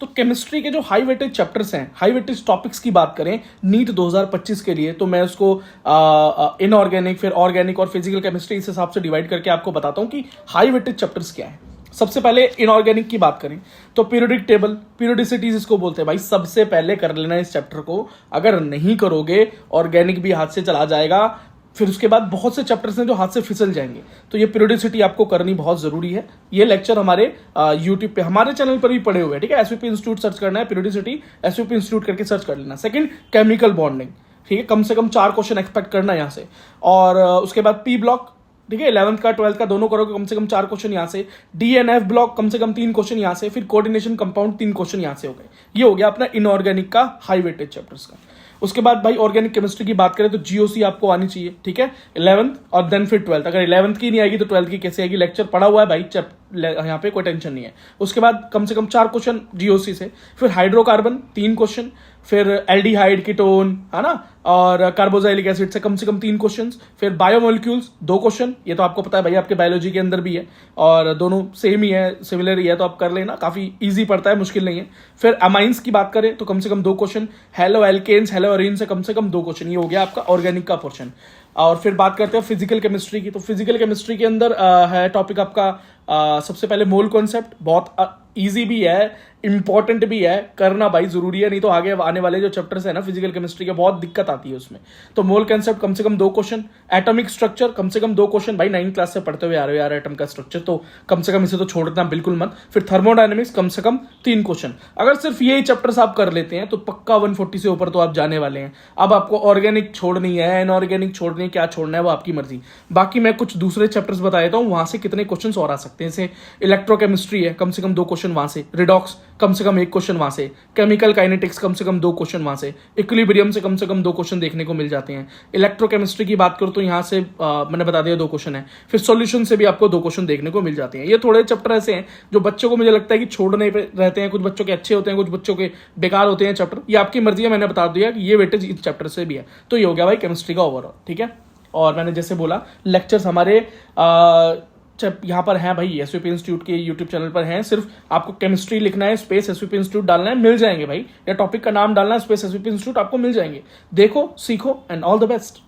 तो केमिस्ट्री के जो हाई वेटेज चैप्टर्स हैं, हाई वेटेज टॉपिक्स की बात करें नीट 2025 के लिए, तो मैं उसको इनऑर्गेनिक, फिर ऑर्गेनिक और फिजिकल केमिस्ट्री इस हिसाब से डिवाइड करके आपको बताता हूं कि हाई वेटेज चैप्टर्स क्या है। सबसे पहले इनऑर्गेनिक की बात करें तो पीरियोडिक टेबल, पीरियोडिसिटीज इसको बोलते हैं भाई, सबसे पहले कर लेना इस चैप्टर को। अगर नहीं करोगे ऑर्गेनिक भी हाथ से चला जाएगा, फिर उसके बाद बहुत से चैप्टर्स हैं जो हाथ से फिसल जाएंगे। तो ये पीरियोडिसिटी आपको करनी बहुत जरूरी है। ये लेक्चर हमारे यूट्यूब पे, हमारे चैनल पर भी पड़े हुए हैं, ठीक है। एसवीपी इंस्टीट्यूट सर्च करना है, पीरियोडिसिटी एसवीपी इंस्टीट्यूट करके सर्च कर लेना। सेकंड, केमिकल बॉन्डिंग, ठीक है, कम से कम 4 क्वेश्चन एक्सपेक्ट करना है यहाँ से। और उसके बाद पी ब्लॉक, ठीक है, 11th का 12th का दोनों करोगे, कम से कम 4 क्वेश्चन यहाँ से। डीएनएफ ब्लॉक कम से कम 3 क्वेश्चन यहाँ से। फिर कोऑर्डिनेशन कंपाउंड 3 क्वेश्चन यहाँ से हो गए। ये हो गया अपना इनऑर्गेनिक का हाई वेटेज चैप्टर्स का। उसके बाद भाई ऑर्गेनिक केमिस्ट्री की बात करें तो जीओसी आपको आनी चाहिए, ठीक है, 11th और देन फिर 12th। अगर 11th की नहीं आएगी तो 12th की कैसे आएगी? लेक्चर पढ़ा हुआ है भाई, यहाँ पे कोई टेंशन नहीं है। उसके बाद कम से कम 4 क्वेश्चन जीओसी से। फिर हाइड्रोकार्बन 3 क्वेश्चन, फिर एल्डिहाइड, कीटोन, है ना, और कार्बोजाइलिक एसिड से कम 3 क्वेश्चन। फिर बायोमोलिक्यूल्स 2 क्वेश्चन, ये तो आपको पता है भाई, आपके बायोलॉजी के अंदर भी है और दोनों सेम ही है, सिमिलर ही है, तो आप कर लेना, काफी इजी पड़ता है, मुश्किल नहीं है। फिर अमाइंस की बात करें तो कम से कम 2 question, halo alkanes, halo arene से कम 2 क्वेश्चन। ये हो गया आपका ऑर्गेनिक का पोर्शन। और फिर बात करते हैं फिजिकल केमिस्ट्री की। तो फिजिकल केमिस्ट्री के अंदर है टॉपिक आपका सबसे पहले मोल कॉन्सेप्ट। बहुत इजी भी है, इंपॉर्टेंट भी है, करना भाई जरूरी है, नहीं तो आगे आने वाले जो चैप्टर्स है ना फिजिकल केमिस्ट्री के, बहुत दिक्कत आती है उसमें। तो मोल कॉन्सेप्ट कम से कम 2 क्वेश्चन। एटॉमिक स्ट्रक्चर कम से कम 2 क्वेश्चन, भाई 9th क्लास से पढ़ते हुए आ रहे हो यार एटम का स्ट्रक्चर, तो कम से कम इसे तो छोड़ना बिल्कुल मत। फिर थर्मोडायनेमिक्स कम से कम 3 क्वेश्चन। अगर सिर्फ यही चैप्टर्स आप कर लेते हैं तो पक्का 140 से ऊपर तो आप जाने वाले हैं। अब आपको ऑर्गेनिक छोड़नी है, इनऑर्गेनिक छोड़नी है, क्या छोड़ना है वो आपकी मर्जी। बाकी मैं कुछ दूसरे चैप्टर्स बता देता हूँ, वहां से कितने क्वेश्चन और आ सकते हैं। जैसे इलेक्ट्रोकेमिस्ट्री है, कम से कम 2 क्वेश्चन वहां से। रिडॉक्स कम से कम 1 क्वेश्चन वहां से। केमिकल काइनेटिक्स कम से कम 2 क्वेश्चन वहां से। इक्विलिब्रियम से कम 2 क्वेश्चन देखने को मिल जाते हैं। इलेक्ट्रोकेमिस्ट्री की बात करूं तो यहां से मैंने बता दिया 2 क्वेश्चन है। फिर सॉल्यूशन से भी आपको 2 क्वेश्चन देखने को मिल जाते हैं। ये थोड़े चैप्टर ऐसे हैं जो बच्चों को मुझे लगता है कि छोड़ने पे रहते हैं, कुछ बच्चों के अच्छे होते हैं, कुछ बच्चों के बेकार होते हैं चैप्टर। ये आपकी मर्जी है, मैंने बता दिया कि ये वेटेज इस चैप्टर से भी है। तो ये हो गया भाई केमिस्ट्री का ओवरऑल, ठीक है। और मैंने जैसे बोला लेक्चर्स हमारे यहाँ पर है भाई, एसवीपी इंस्टीट्यूट के यूट्यूब चैनल पर हैं। सिर्फ आपको केमिस्ट्री लिखना है, स्पेस एसवीपी इंस्टीट्यूट डालना है, मिल जाएंगे भाई, या टॉपिक का नाम डालना है, स्पेस एसवीपी इंस्टीट्यूट, आपको मिल जाएंगे। देखो, सीखो एंड ऑल द बेस्ट।